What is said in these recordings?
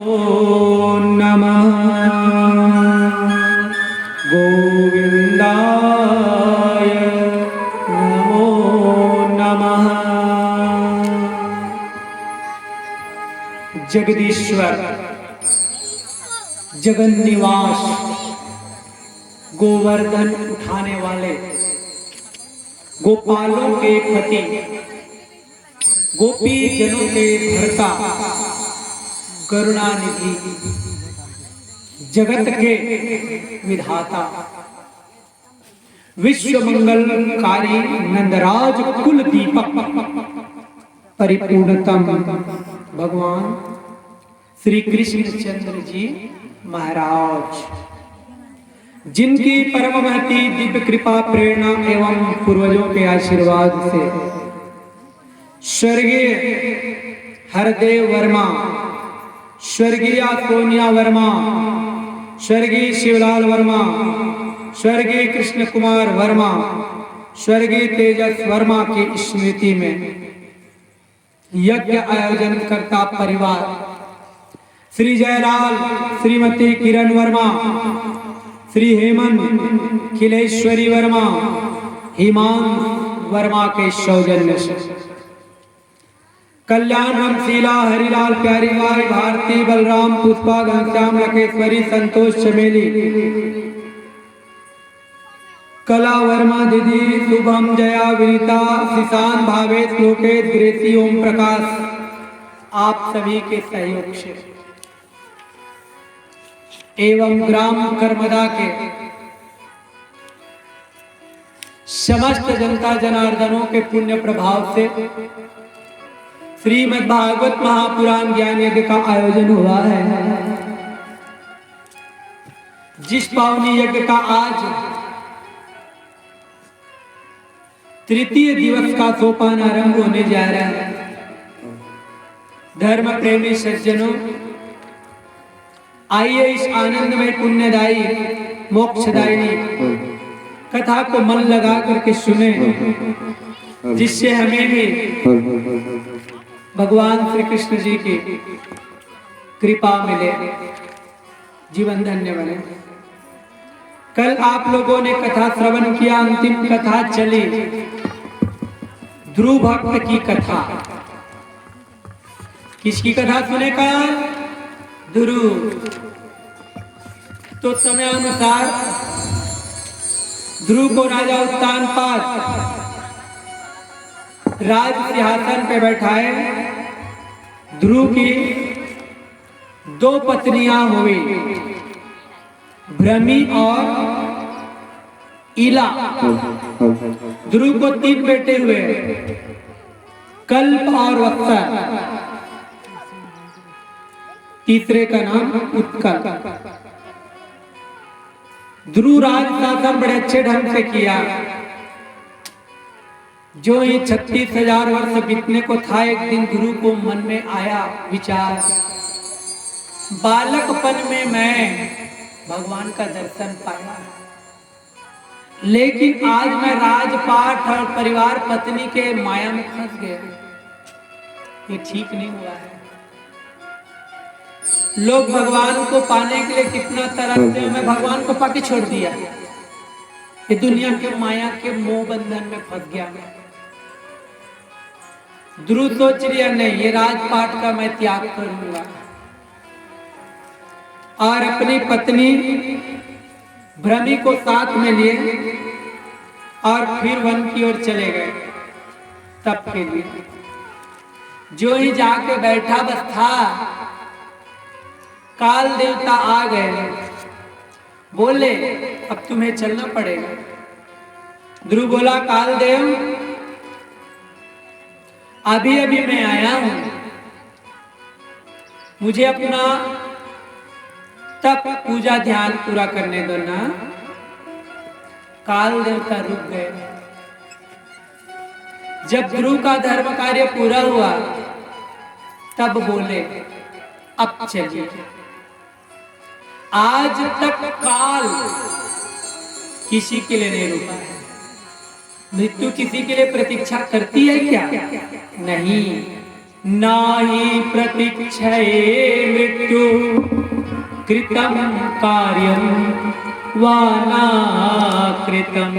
ओम नमः गोविंदाय नमो नमः। जगदीश्वर जगन्निवास गोवर्धन उठाने वाले गोपालों के पति गोपी जनों के भरता करुणानिधि जगत के विधाता विश्व मंगलकारी नंदराज कुल दीपक परिपूर्णतम भगवान श्री कृष्ण चंद्र जी महाराज, जिनकी परम महती दिव्य कृपा प्रेरणा एवं पूर्वजों के आशीर्वाद से स्वर्गीय हरदेव वर्मा, स्वर्गीय सोनिया वर्मा, स्वर्गीय शिवलाल वर्मा, स्वर्गीय कृष्ण कुमार वर्मा, स्वर्गीय तेजस वर्मा की स्मृति में यज्ञ आयोजन करता परिवार श्री जयलाल, श्रीमती किरण वर्मा, श्री हेमंत खिलेश्वरी वर्मा, हिमांश वर्मा के सौजन्य से कल्याण रामशीला, हरिलाल, प्यारी बाई, भारती, बलराम, पुष्पा, घनश्याम, लखेश्वरी, संतोष चमेली, कला वर्मा दीदी, शुभम, जया, विनीता, शिशान, भावेश, लोकेश, ग्रेसी, ओम प्रकाश, आप सभी के सहयोग से एवं ग्राम कर्मदा के समस्त जनता जनार्दनों के पुण्य प्रभाव से श्रीमद् भागवत महापुराण ज्ञान यज्ञ का आयोजन हुआ है। जिस पावनी यज्ञ का आज तृतीय दिवस का सोपान आरंभ होने जा रहा है। धर्म प्रेमी सज्जनों, आइए इस आनंदमय पुण्यदायी मोक्षदायिनी कथा को मन लगा करके सुने, जिससे हमें भी भगवान श्री कृष्ण जी की कृपा मिले, जीवन धन्य बने। कल आप लोगों ने कथा श्रवण किया, अंतिम कथा चली ध्रुव भक्त की कथा। किसकी कथा सुने का? ध्रुव। तो समय अनुसार ध्रुव को राजा उत्तानपाद राज सिंहासन पे बैठाए। ध्रुव की दो पत्नियां हुई, भ्रमी और इला। ध्रुव को 3 बेटे हुए, कल्प और वत्सर, तीसरे का नाम उत्कल। ध्रुव राज शासन बड़े अच्छे ढंग से किया। जो ही 36,000 वर्ष बीतने को था, एक दिन ध्रुव को मन में आया विचार, बालकपन में मैं भगवान का दर्शन पाया, लेकिन आज मैं राजपाट और परिवार पत्नी के माया में फंस गया। ये ठीक नहीं हुआ है। लोग भगवान को पाने के लिए कितना तरसते हैं, मैं भगवान को पाके छोड़ दिया। ये दुनिया के माया के मोह बंधन में फंस गया मैं। ध्रुव सोच लिया, नहीं, ये राजपाट का मैं त्याग करूंगा, और अपनी पत्नी भ्रमी को साथ में लिए और फिर वन की ओर चले गए तप के लिए। जो ही जाके बैठा बस था, काल देवता आ गए, बोले अब तुम्हें चलना पड़ेगा। ध्रुव बोला, काल देव अभी अभी मैं आया हूं, मुझे अपना तप पूजा ध्यान पूरा करने दो ना। काल देवता रुक गए। जब ध्रुव का धर्म कार्य पूरा हुआ तब बोले, अब चलिए। आज तक काल किसी के लिए नहीं रुका है। मृत्यु किसी के लिए प्रतीक्षा करती है क्या? नहीं। नाहि प्रतीक्षये मृत्यु कृतं कार्यं वा न कृतं।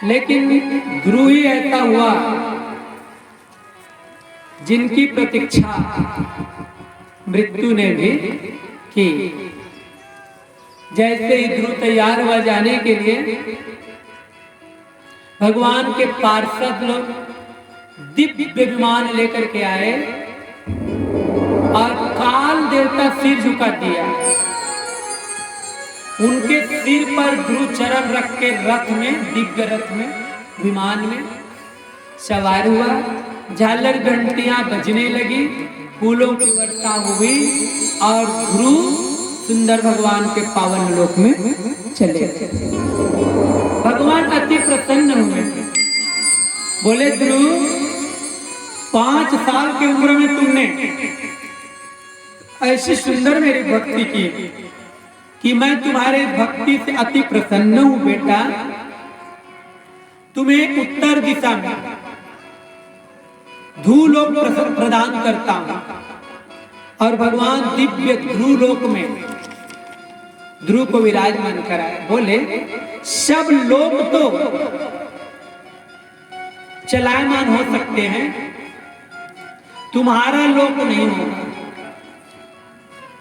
लेकिन ध्रुव ही ऐसा हुआ जिनकी प्रतीक्षा मृत्यु ने भी की। जैसे ही ध्रुव तैयार हुआ जाने के लिए, भगवान के पार्षद लोग दिव्य विमान लेकर के आए और काल देवता सिर झुका दिया। उनके सिर पर ध्रुव चरण रख के रथ में, दिव्य रथ में, विमान में सवार हुआ। झालर घंटियां बजने लगी, फूलों की वर्षा हुई और ध्रुव सुंदर भगवान के पावन लोक में चले गए। भगवान अति प्रसन्न हुए, बोले ध्रुव 5 साल की उम्र में तुमने ऐसी सुंदर मेरी भक्ति की कि मैं तुम्हारे भक्ति से अति प्रसन्न हूं बेटा। तुम्हें उत्तर दिशा में ध्रुवलोक प्रदान करता हूं। और भगवान दिव्य ध्रुवलोक में ध्रुव को विराजमान कराए। बोले सब लोग तो चलायमान हो सकते हैं, तुम्हारा लोक नहीं होगा।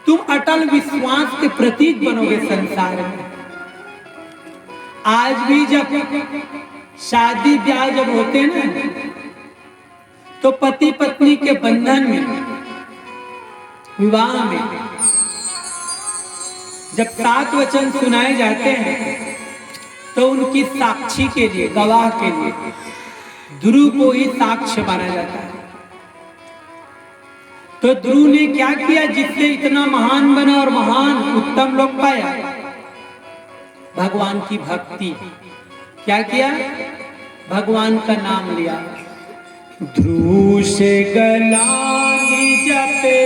तुम अटल विश्वास के प्रतीक बनोगे संसार में। आज भी जब शादी ब्याह जब होते ना, तो पति पत्नी के बंधन में, विवाह में जब 7 वचन सुनाए जाते हैं, तो उनकी साक्षी के लिए, गवाह के लिए ध्रुव को ही साक्ष्य माना जाता है। तो ध्रुव ने क्या किया जिससे इतना महान बना और महान उत्तम लोक पाया? भगवान की भक्ति। क्या किया? भगवान का नाम लिया। ध्रुव से गलानी जपे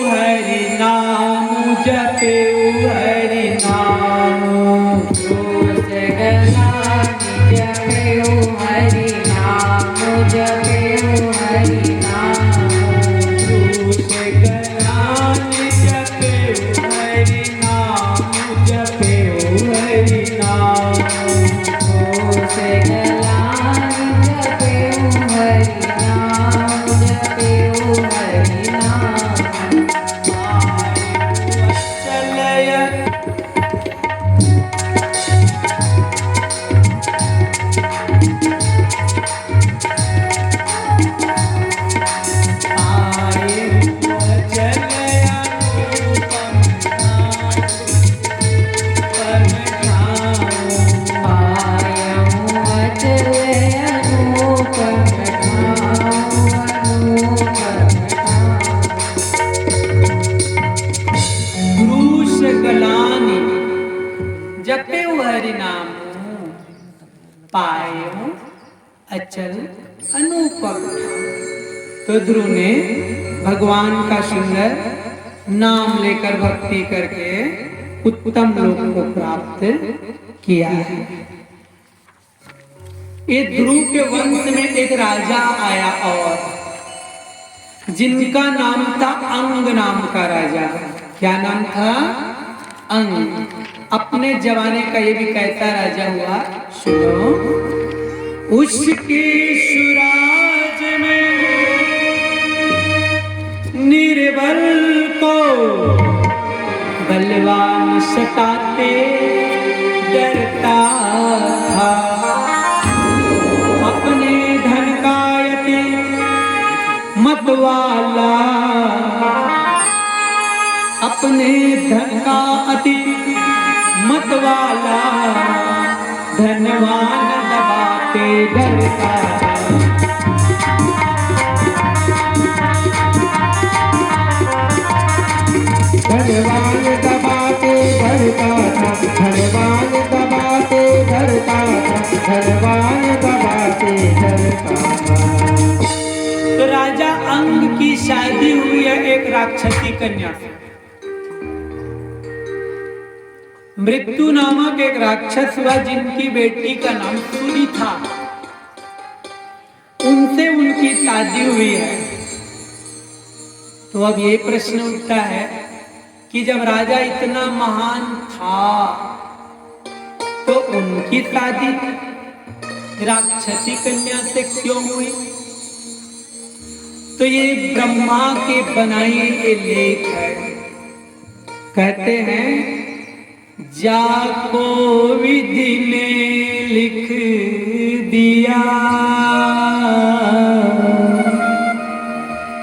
हरि नाम, जपे हरि नाम। ध्रुव से गलानी जपे हरि नाम, जपे हरि नाम। ध्रुव से गलानी जपे हरि नाम, जपे हरि नाम। ध्रुव से गलानी जपे हरि नाम, जपे हरि नाम। चलय जपे हरि नाम, पायो अचल अनुपम। तो ध्रुव ने भगवान का सुंदर नाम लेकर भक्ति करके उत्तम लोक को प्राप्त किया है। ये ध्रुव के वंश में एक राजा आया और जिनका नाम था अंग नाम का राजा। क्या नाम था? अंग। अपने जमाने का ये भी कैसा राजा हुआ, सुनो। उसके सुराज में निर्बल को बलवान सताते डरता था। अपने धन का यति मतवाला, अपने धन का अति मतवाला, धनवान दबाते डरता। धनवान दबाते डरता था, धनवान दबाते डरता था, धनवान दबाते डरता था। तो राजा अंग की शादी हुई है एक राक्षसी कन्या से। मृत्यु नामक एक राक्षस हुआ जिनकी बेटी का नाम सुनी था। उनसे उनकी शादी हुई है। तो अब ये प्रश्न उठता है कि जब राजा इतना महान था तो उनकी शादी राक्षसी कन्या से क्यों हुई? तो ये ब्रह्मा के बनाए ये लेख है। कहते हैं जाको विधि ने लिख दिया,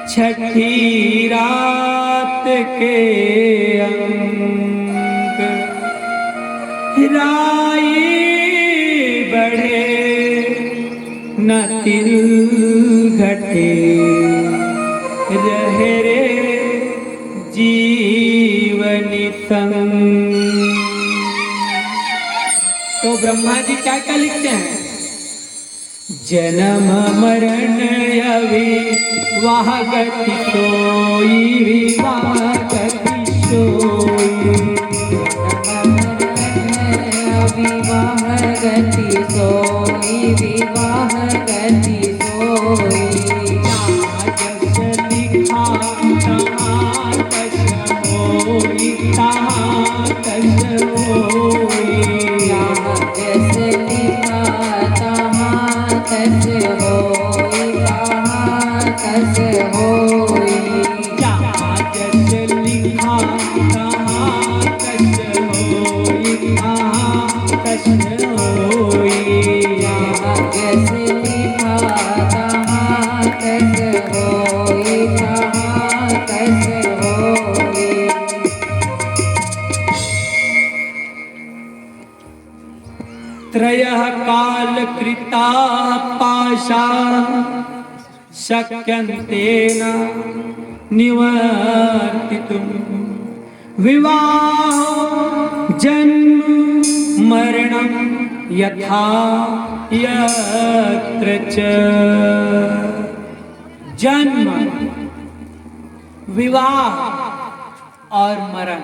छठी रात के अंक राई बढ़े न तिल घटे, रहे रे जीवनी संग। तो ब्रह्मा जी क्या क्या लिखते हैं? जन्म मरण विवाह गति सोई, विवाह गति सोई, विवाह गति सोई, विवाह गति सोई। जस लिखा तहाँ तस होई, तहाँ तस होई। जस लिखा तहाँ तस होई, तहाँ तस होई। जहाँ जस लिखा तहाँ तस होई, तहाँ तस होई। जस लिखा तहाँ तस होई, तहाँ तस होई। त्रयः काल कृता पाशा शक्यन्तेन निवर्तितुं, विवाहो जन्म मरणं यथा यत्र च। जन्म, विवाह और मरण,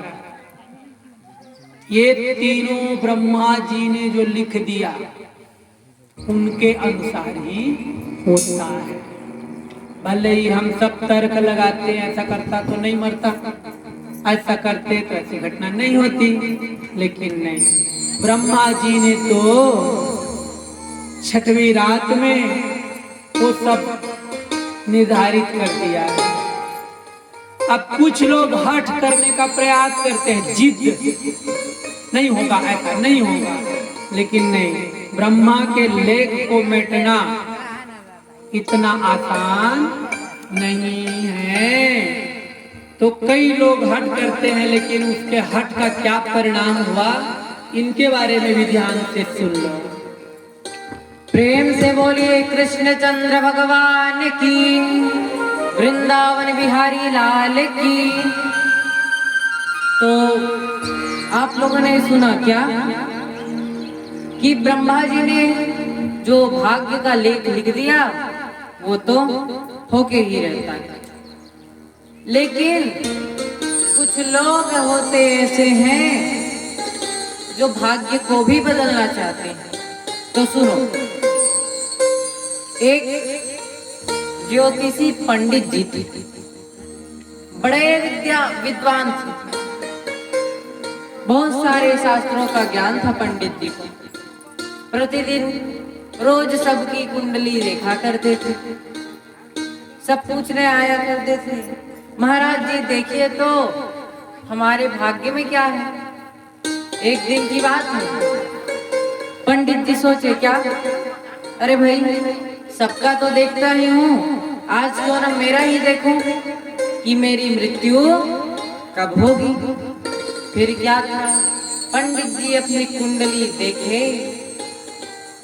ये तीनों ब्रह्मा जी ने जो लिख दिया उनके अनुसार ही होता है। भले ही हम सब तर्क लगाते हैं, ऐसा करता तो नहीं मरता, ऐसा करते तो ऐसी घटना नहीं होती, लेकिन नहीं, ब्रह्मा जी ने तो छठवीं रात में वो सब निर्धारित कर दिया है। अब कुछ लोग हठ करने का प्रयास करते हैं, जिद नहीं होगा, ऐसा नहीं होगा, लेकिन नहीं, ब्रह्मा के लेख को मिटना इतना आसान नहीं है। तो कई लोग हठ करते हैं, लेकिन उसके हठ का क्या परिणाम हुआ, इनके बारे में भी ध्यान से सुन लो। प्रेम से बोलिए कृष्णचंद्र भगवान की, वृंदावन बिहारी लाल की। तो आप लोगों ने सुना क्या कि ब्रह्मा जी ने जो भाग्य का लेख लिख दिया वो तो होके ही रहता है, लेकिन कुछ लोग होते ऐसे हैं जो भाग्य को भी बदलना चाहते हैं। तो सुनो, एक ज्योतिषी पंडित जी थे, बड़े विद्वान थे, बहुत सारे शास्त्रों का ज्ञान था पंडित जी को। प्रतिदिन रोज सबकी कुंडली देखा करते थे, सब पूछने आया करते थे, महाराज जी देखिए तो हमारे भाग्य में क्या है। एक दिन की बात है, पंडित जी सोचे क्या, अरे भाई सबका तो देखता ही हूँ, आज क्यों ना मेरा ही देखूं कि मेरी मृत्यु कब होगी। फिर क्या था, पंडित जी अपनी कुंडली देखे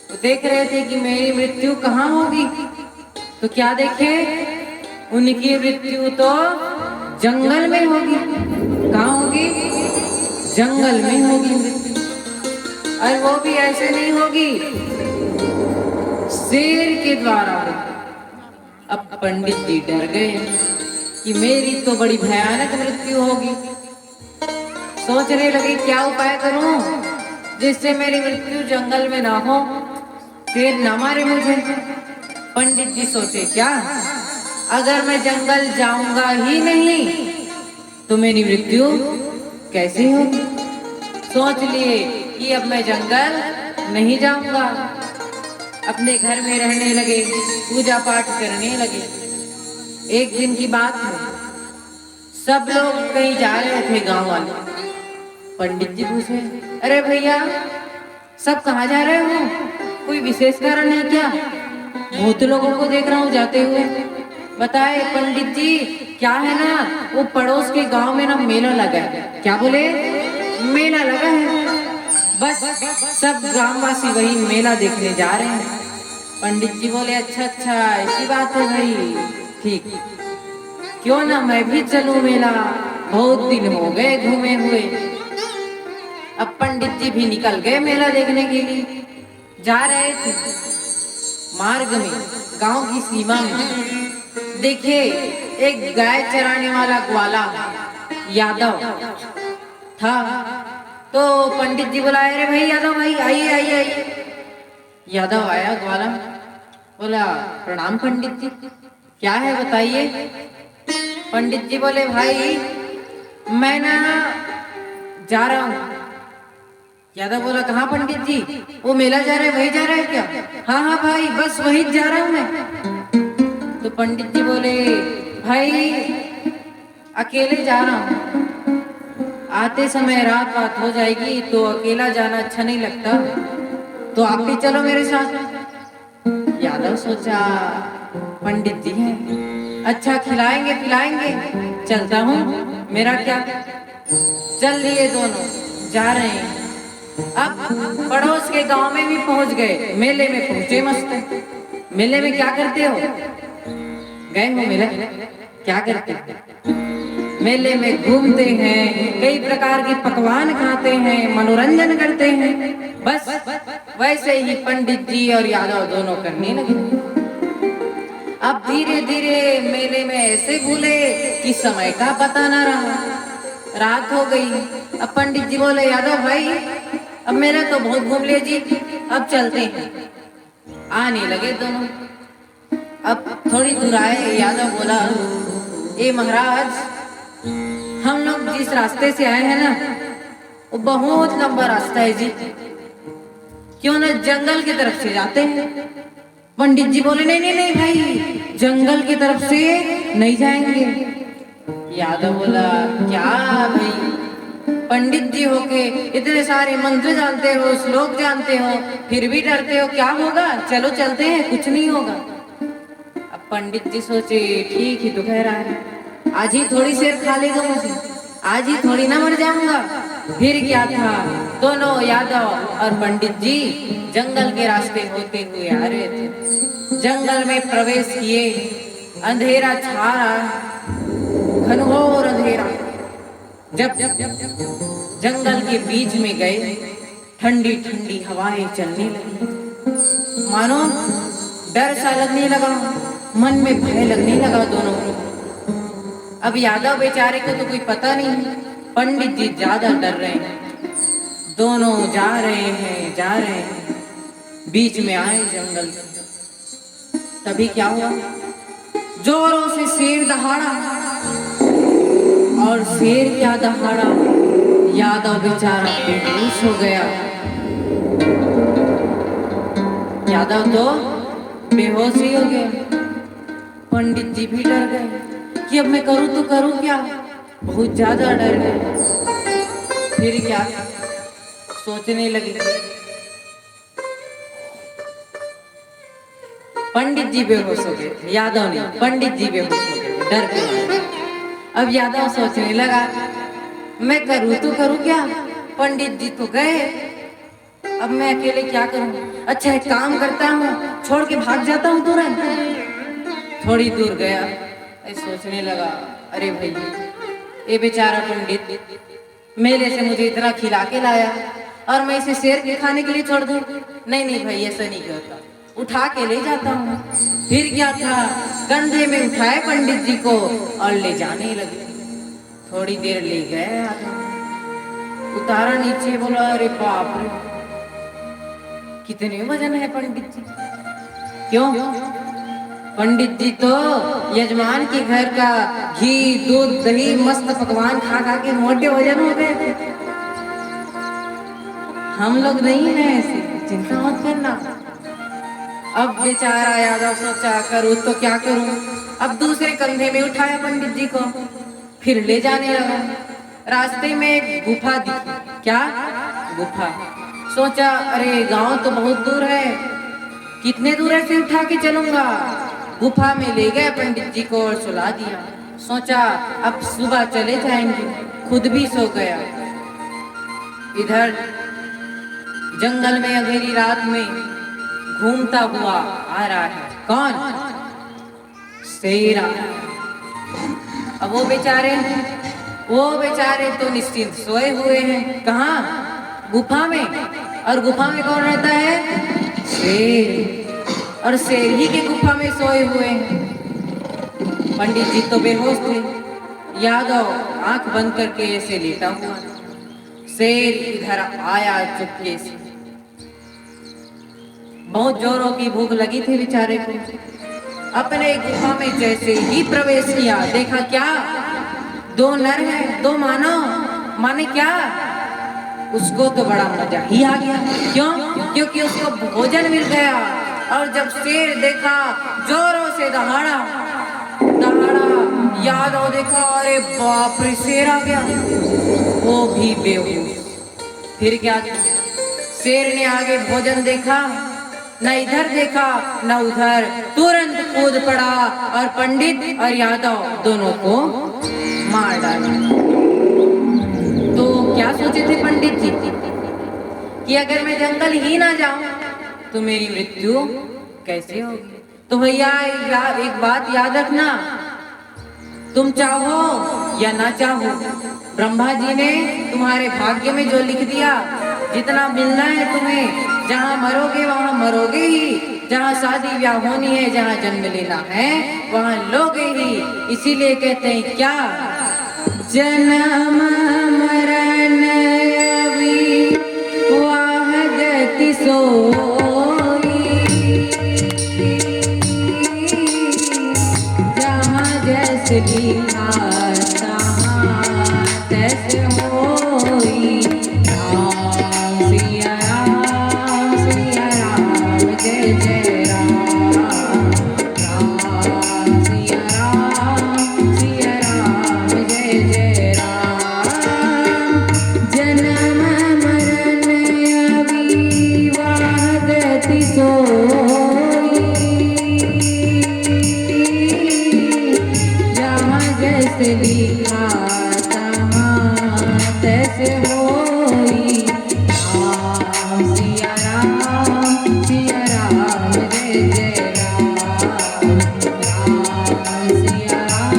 तो देख रहे थे कि मेरी मृत्यु कहाँ होगी। तो क्या देखे, उनकी मृत्यु तो जंगल में होगी। कहाँ होगी, जंगल में होगी मृत्यु। और वो भी ऐसे नहीं होगी, शेर के द्वारा। अब पंडित जी डर गए कि मेरी तो बड़ी भयानक मृत्यु होगी। सोचने लगे क्या उपाय करूं जिससे मेरी मृत्यु जंगल में ना हो, शेर ना मारे मुझे। पंडित जी सोचे क्या, अगर मैं जंगल जाऊंगा ही नहीं तो मेरी मृत्यु कैसे होगी। सोच लिए कि अब मैं जंगल नहीं जाऊंगा, अपने घर में रहने लगे, पूजा पाठ करने लगे। एक दिन की बात है, सब लोग कहीं जा रहे थे, गांव वाले। पंडित जी पूछे, अरे भैया सब कहाँ जा रहे हो, कोई विशेष कारण है क्या? बहुत लोगों को देख रहा हूँ जाते हुए। बताए पंडित जी, क्या है ना, वो पड़ोस के गांव में ना मेला लगा है। क्या बोले? मेला लगा है, बस सब ग्रामवासी वही मेला देखने जा रहे हैं। पंडित जी बोले, अच्छा अच्छा ऐसी बात है भाई, ठीक, क्यों ना मैं भी चलूं मेला, बहुत दिन हो गए घूमे हुए। अब पंडित जी भी निकल गए मेला देखने के लिए। जा रहे थे, मार्ग में, गांव की सीमा में देखिए एक गाय चराने वाला ग्वाला यादव था। तो पंडित जी बुलाए, अरे भाई यादव भाई, आइए आइए आइए। यादव आया, ग्वाला बोला, प्रणाम पंडित जी, क्या है बताइए। पंडित जी बोले, भाई मैं ना जा रहा हूँ। यादव बोला, कहाँ पंडित जी? वो मेला जा रहा है, वही जा रहा है क्या? हाँ हाँ भाई, बस वही जा रहा हूँ मैं। तो पंडित जी बोले, भाई अकेले जा रहा हूँ, आते समय रात बात हो जाएगी तो अकेला जाना अच्छा नहीं लगता, तो आप भी चलो मेरे साथ। यादव सोचा पंडित जी हैं, अच्छा खिलाएंगे पिलाएंगे, चलता हूँ, मेरा क्या। चल लिए दोनों, जा रहे हैं। अब पड़ोस के गांव में भी पहुंच गए, मेले में पहुंचे मस्त। मेले में क्या करते हो? गए हो मेले, क्या करते हो? मेले में घूमते हैं, कई प्रकार के पकवान खाते हैं, मनोरंजन करते हैं। बस वैसे ही पंडित जी और यादव दोनों करने लगे। अब धीरे धीरे मेले में ऐसे भूले कि समय का पता ना रहा, रात हो गई। अब पंडित जी बोले, यादव भाई अब मेरा तो बहुत घूम लिया जी, अब चलते हैं। आने लगे दोनों। अब थोड़ी दूर आए, यादव बोला, ए महाराज, हम लोग जिस रास्ते से आए हैं ना, वो बहुत लंबा रास्ता है जी, क्यों ना जंगल की तरफ से जाते हैं। पंडित जी बोले, नहीं नहीं नहीं भाई, जंगल की तरफ से नहीं जाएंगे। यादव बोला, क्या भाई, पंडित जी होके इतने सारे मंत्र जानते हो, श्लोक जानते हो, फिर भी डरते हो, क्या होगा, चलो चलते हैं, कुछ नहीं होगा। अब पंडित जी सोचे, ठीक ही तो कह रहा है, आज ही थोड़ी शेर खा लेगा मुझे, आज ही थोड़ी ना मर जाऊंगा। फिर क्या था, दोनों यादव और पंडित जी जंगल के रास्ते होते हुए आ रहे थे। जंगल में प्रवेश किए, अंधेरा छा रहा, घनघोर अंधेरा। जब जंगल के बीच में गए, ठंडी ठंडी हवाएं चलने लगी, मानो डर सा लगने लगा, मन में भय लगने लगा दोनों को। अब यादव बेचारे को तो कोई पता नहीं, पंडित जी ज्यादा डर रहे हैं। दोनों जा रहे हैं जा रहे हैं, बीच में आए जंगल। तभी क्या हुआ, जोरों से शेर दहाड़ा, और शेर क्या दहाड़ा, यादव बेचारा बेहोश हो गया। यादव तो बेहोश ही हो गया। पंडित जी भी डर गए कि अब मैं करूं तो करूं क्या, बहुत ज्यादा डर गए। फिर क्या, सोचने लगे। पंडित जी बेहोश हो गए, यादव नहीं, पंडित जी बेहोश हो गए डर के। अब यादव सोचने लगा, मैं करूं तो करूं क्या, पंडित जी तो गए, अब मैं अकेले क्या करूं। अच्छा एक काम करता हूं, छोड़ के भाग जाता हूं तुरंत। थोड़ी दूर गया, सोचने लगा, अरे भाई ये बेचारा पंडित मेले से मुझे इतना खिला के लाया और मैं इसे शेर के खाने के लिए छोड़ दूं, नहीं नहीं भाई ऐसा नहीं करता, उठा के ले जाता हूँ। फिर क्या था, कंधे में उठाए पंडित जी को और ले जाने लगे। थोड़ी देर ले गए, उतारा नीचे, बोला अरे बाप रे कितने वजन है पंडित जी। क्यों, पंडित जी तो यजमान के घर का घी दूध दही मस्त पकवान खा खा के मोटे वजन हो गए थे। हम लोग नहीं है ऐसे, चिंता मत करना। अब बेचारा यादव सोचा करूँ तो क्या करूं। अब दूसरे कंधे में उठाया पंडित जी को, फिर ले जाने लगा। रास्ते में एक गुफा दिखी। क्या गुफा? सोचा अरे गांव तो बहुत दूर है, कितने दूर ऐसे उठा के चलूंगा। गुफा में ले गए पंडित जी को और सुला दिया। सोचा अब सुबह चले जाएंगे, खुद भी सो गया। इधर जंगल में अंधेरी रात में घूमता हुआ आ रहा है कौन? शेर। अब वो बेचारे तो निश्चिंत सोए हुए हैं। कहाँ? गुफा में। और गुफा में कौन रहता है? शेर। और शेर ही के गुफा में सोए हुए हैं। पंडित जी तो बेहोश थे। यादव आंख बंद करके ऐसे लेटा हुआ। शेर इधर आया चुपके से। बहुत जोरों की भूख लगी थी बेचारे को। अपने गुफा में जैसे ही प्रवेश किया, देखा क्या? दो नर हैं, दो मानव। माने क्या? उसको तो बड़ा मजा ही आ गया। क्यों? क्योंकि उसको भोजन मिल गया। और जब शेर देखा, जोरों से दहाड़ा। यादव देखा, अरे बाप रे शेर आ गया। वो भी बेहोश। फिर क्या? शेर ने आगे भोजन देखा, न इधर देखा न उधर, तुरंत कूद पड़ा और पंडित और यादव दोनों को मार डाला। तो क्या सोचे थे पंडित जी कि अगर मैं जंगल ही ना जाऊं तो मेरी मृत्यु कैसे होगी? तो भैया एक बात याद रखना, तुम चाहो या ना चाहो, ब्रह्मा जी ने तुम्हारे भाग्य में जो लिख दिया, जितना मिलना है तुम्हें, जहाँ मरोगे वहाँ मरोगे ही, जहाँ शादी ब्याह होनी है, जहाँ जन्म लेना है वहाँ लोगे ही। इसीलिए कहते हैं क्या? जन्म मरण अभी वाहगति सोई, जहाँ जैसे लिखा तहाँ तैसे होई। राम सिया राम जय जय राम। राम सिया राम जय जय राम। जन्म मरण अभी वाहगति सोई, जहाँ जैसे लिखा तहाँ तैसे होई। राम सिया राम जय जय राम। राम सिया राम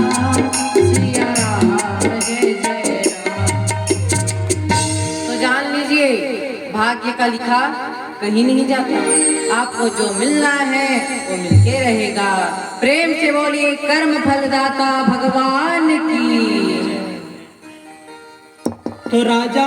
जय जय राम। तो जान लीजिए, भाग्य का लिखा कहीं नहीं जाता। आपको जो मिलना है वो मिलके रहेगा। प्रेम से बोलिए कर्म फलदाता भगवान की। तो राजा